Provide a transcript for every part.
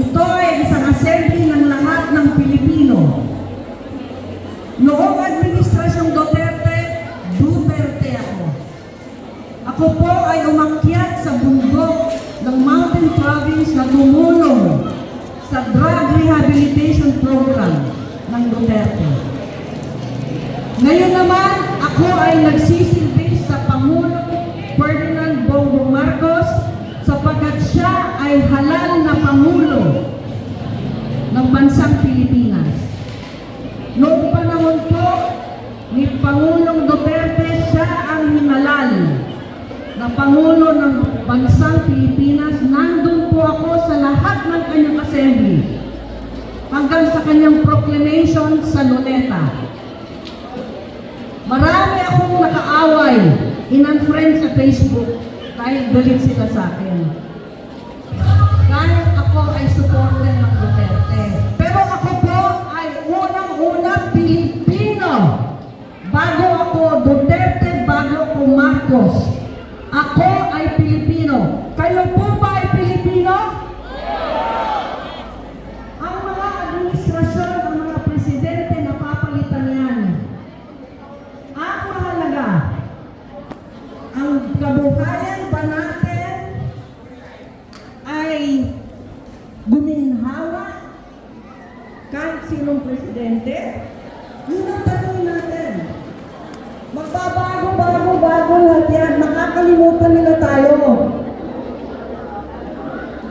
ito ay isang assembly ng lahat ng Pilipino. Noong administrasyong Duterte ako. Ako po ay umakyat sa bundok ng Mountain Province na tumulong sa drug rehabilitation program ng Duterte. Ngayon naman, ako ay nagsisilbi sa Pangulong Ferdinand Bongbong Marcos sapagkat siya ay halal na Pangulo ng bansang Pilipinas. Noong panahon po ni Pangulong Duterte, siya ang hinalal na Pangulo ng bansang Pilipinas. Nandun po ako sa lahat ng kanyang assembly hanggang sa kanyang proclamation sa Luneta. Marami akong nakaaway, in-unfriend sa Facebook dahil galit sila sa akin. Dahil ako ay supporter ng Duterte. Pero ako po ay unang-una Pilipino. Bago ako Duterte, bago ako Marcos. Ako ay Pilipino. Kayo po ba ay Pilipino? Ang mga administrasyon, ang mga presidente, napapalitan yan. Ang mahalaga, ang kabuhayan ba natin ay guminhawa kahit sinong presidente? Yun ang tanong natin. Magbabago lahat yan. Makakalimutan nila tayo.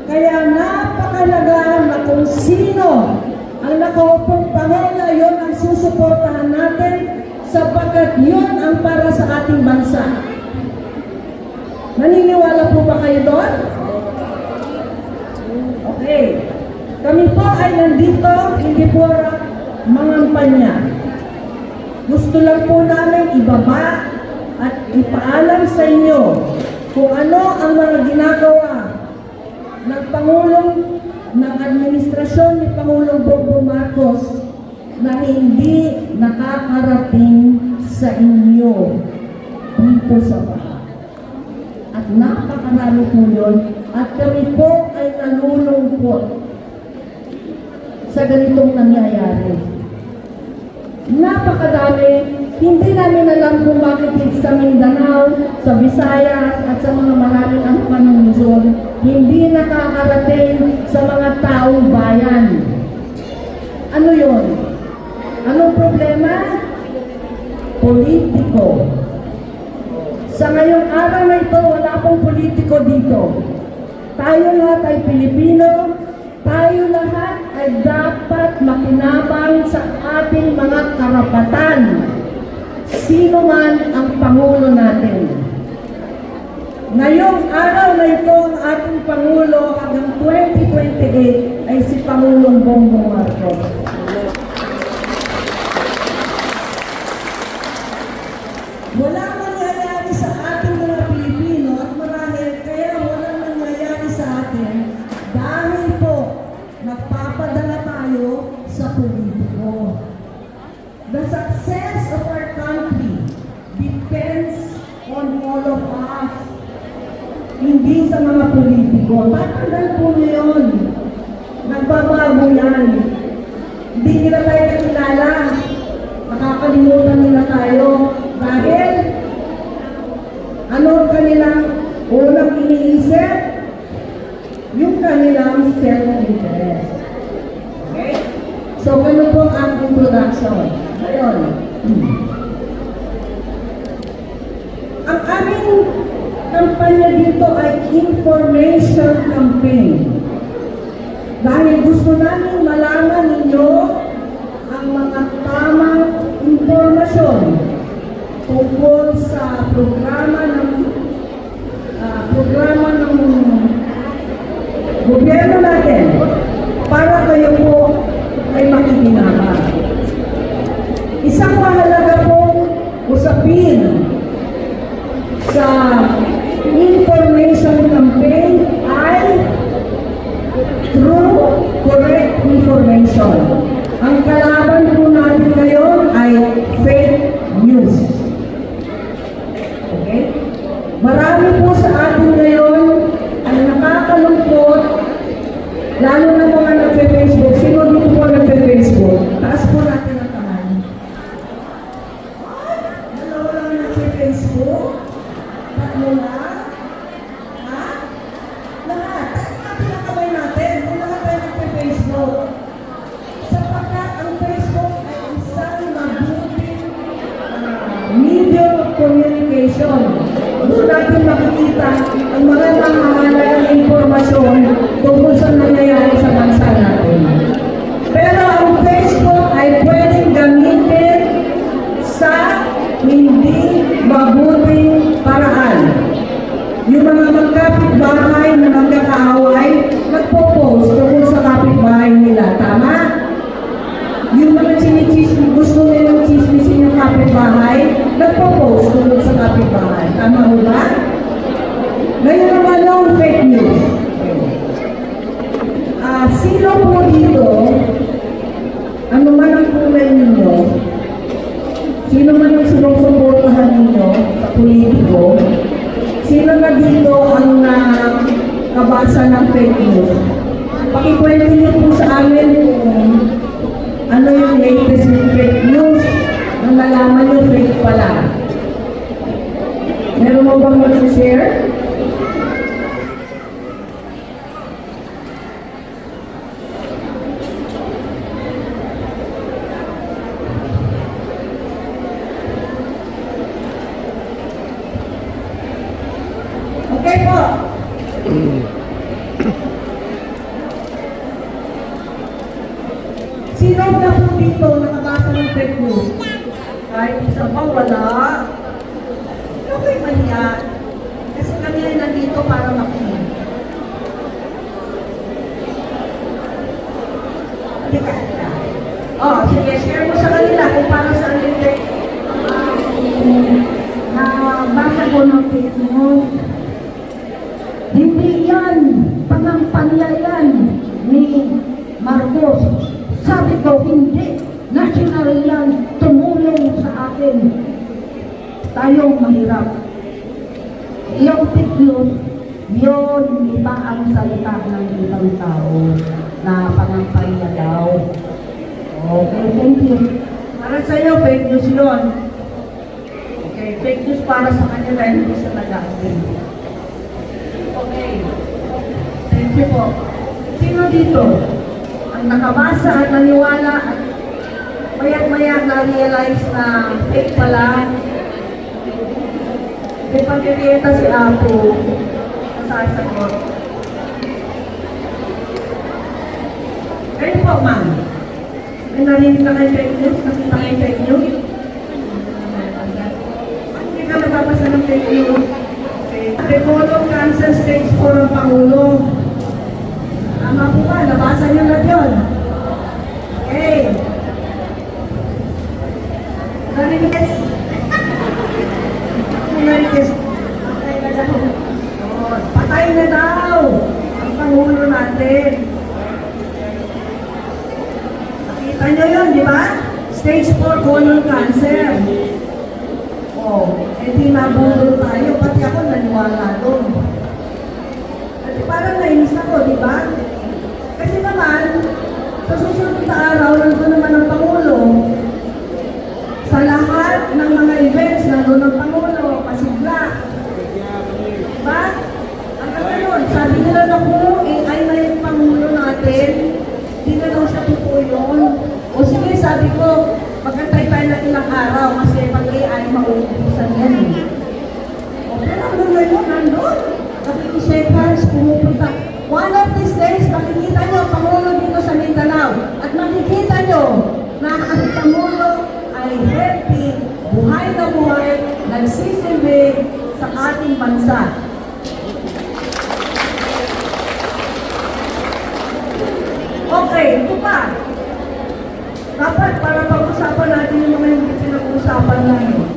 Kaya napakalaga na kung sino ang nakaupong Pangulo, yun ang susuportahan natin sapagkat yun ang para sa ating bansa. Naniniwala po ba kayo doon? Okay. Kami po ay nandito, hindi po mangampanya. Gusto lang po namin ibaba at ipaalam sa inyo kung ano ang mga ginagawa ng Pangulong, ng administrasyon ni Pangulong Bongbong Marcos na hindi nakakarating sa inyo dito sa bahay. At napakarami po yun at kami po ay nalulungkot sa ganitong nangyayari. Napakadami, hindi namin alam kung bakit sa Mindanao, sa Visayas at sa mga maraming ang Luzon, hindi nakakarating sa mga taong bayan. Ano yun? Anong problema? Politiko. Sa ngayong araw na ito, wala pong politiko dito. Tayo lahat ay Pilipino, tayo lahat ay dapat makinabang sa ating mga karapatan. Sino man ang Pangulo natin. Ngayong araw na ito, ang ating Pangulo hanggang 2028 ay si Pangulong Bongbong Marcos. Wala mangyayari sa ating mga Pilipino at marahil kaya walang nangyayari sa atin dahil po nagpapadala tayo sa politiko. The success of our country depends on all of us, hindi sa mga politiko. Tatandaan po niyo yun. Nagbabago yan. Hindi nila tayo nakilala. Nakakalimutan nila tayo. Dahil, ano ang kanilang unang iniisip? Yung kanilang self-interest. Okay? So, ganun po ang introduction. Ngayon, ang aming kampanya dito ay information campaign. Dahil gusto namin malaman ninyo ang mga tamang impormasyon tungkol sa programa ng gobyerno natin para kayo po ay makikinabang. Isang mahalaga pong usapin sa information campaign ay true, correct information. Ang kalaban po natin ngayon ay fake news. Okay? Marami po sa atin ngayon ang nakakalungkot, lalo na mga nagpe-Facebook? Sino dito po nagpe-Facebook? Taas po natin ang kamay. Dalawa lang nagpe-Facebook? Tatlo lang? Ha? Lahat. Taas natin ang kamay natin. Kung lahat tayo nagpe-Facebook. Sapagkat ang Facebook ay isang mabuting medium of communication. Doon natin makikita ang mga mahalagang impormasyon tungkol sa nangyayari sa bansa natin. Pero ang Facebook ay pwedeng gamitin sa hindi mabuting paraan. Yung mga magkapitbahay na magkakaaway, nagpo-post tungkol sa kapitbahay nila. Tama? Yung mga chinichismis, gusto nilang chismisin yung kapitbahay, nagpo-post tungkol sa kapitbahay. Tama mo ba? Ngayon naman yung fake news. Sino po dito, ano man ang kulay ninyo, sino man ang sinusuportahan ninyo sa politiko, sino na dito ang nakabasa ng fake news? Pakikwento niyo po sa amin kung ano yung latest ng fake news nang nalaman yung fake pala. Meron mo bang mag-share? Okay po. Sino na po dito nakabasa ng fake news? Kahit isa pa wala. Okay man yan. Kasi kami ay nandito para makinig. Halika. Sige, share mo sa kanila kung para sa kanila. Nabasa ko ng fake news. Hindi yan panampanyayan ni Marcos. Sabi ko, hindi. National yan. Tumulong sa akin. Tayong mahirap. Yung fake news, yun iba ang salita ng ibang tao na panampanya daw. Okay, thank you. Para sa iyo, fake news yun. Okay, fake news para sa kanila, hindi sa nag-aatin. Okay. Thank you po. Sino dito ang nakabasa at naniwala at mayak-mayak na-realize na fake pala? May pagkikita si Apo sasagot. Kayo po, ma'am. May narinig na kayo fake news? Nakita kayo fake news? Hindi ka nababasa ng fake news? Colon cancer stage 4 ang Pangulo. Tama po ba? Nabasa niyo na yun. Okay. Narinig. Patay na daw ang Pangulo natin. Nakita niyo yun, di ba? Stage 4 colon cancer. Di nabulol tayo, pati ako naniwala doon. Kasi parang nainis ako, di ba? Kasi naman, sa susunod na araw, nandun naman ang Pangulo. Sa lahat ng mga events, nandun ang Pangulo, pasigla. Diba? Ang gano'n, sabi nila na kung AI na yung Pangulo natin, di na daw siya totoo yun. O sige, sabi ko, magkantay tayo ng ilang araw kasi pag AI mauubusan yan eh. O pero ang gano'n yun, nandun. Nakikishakehands, pumupunta. One of these days, makikita nyo ang Pangulo dito sa Mindanao. At makikita nyo na ang Pangulo ay happy, buhay na buhay, nagsisilbi sa ating bansa. Okay, ito pa. Dapat para pag-usapan natin yung mga hindi pinag-uusapan namin.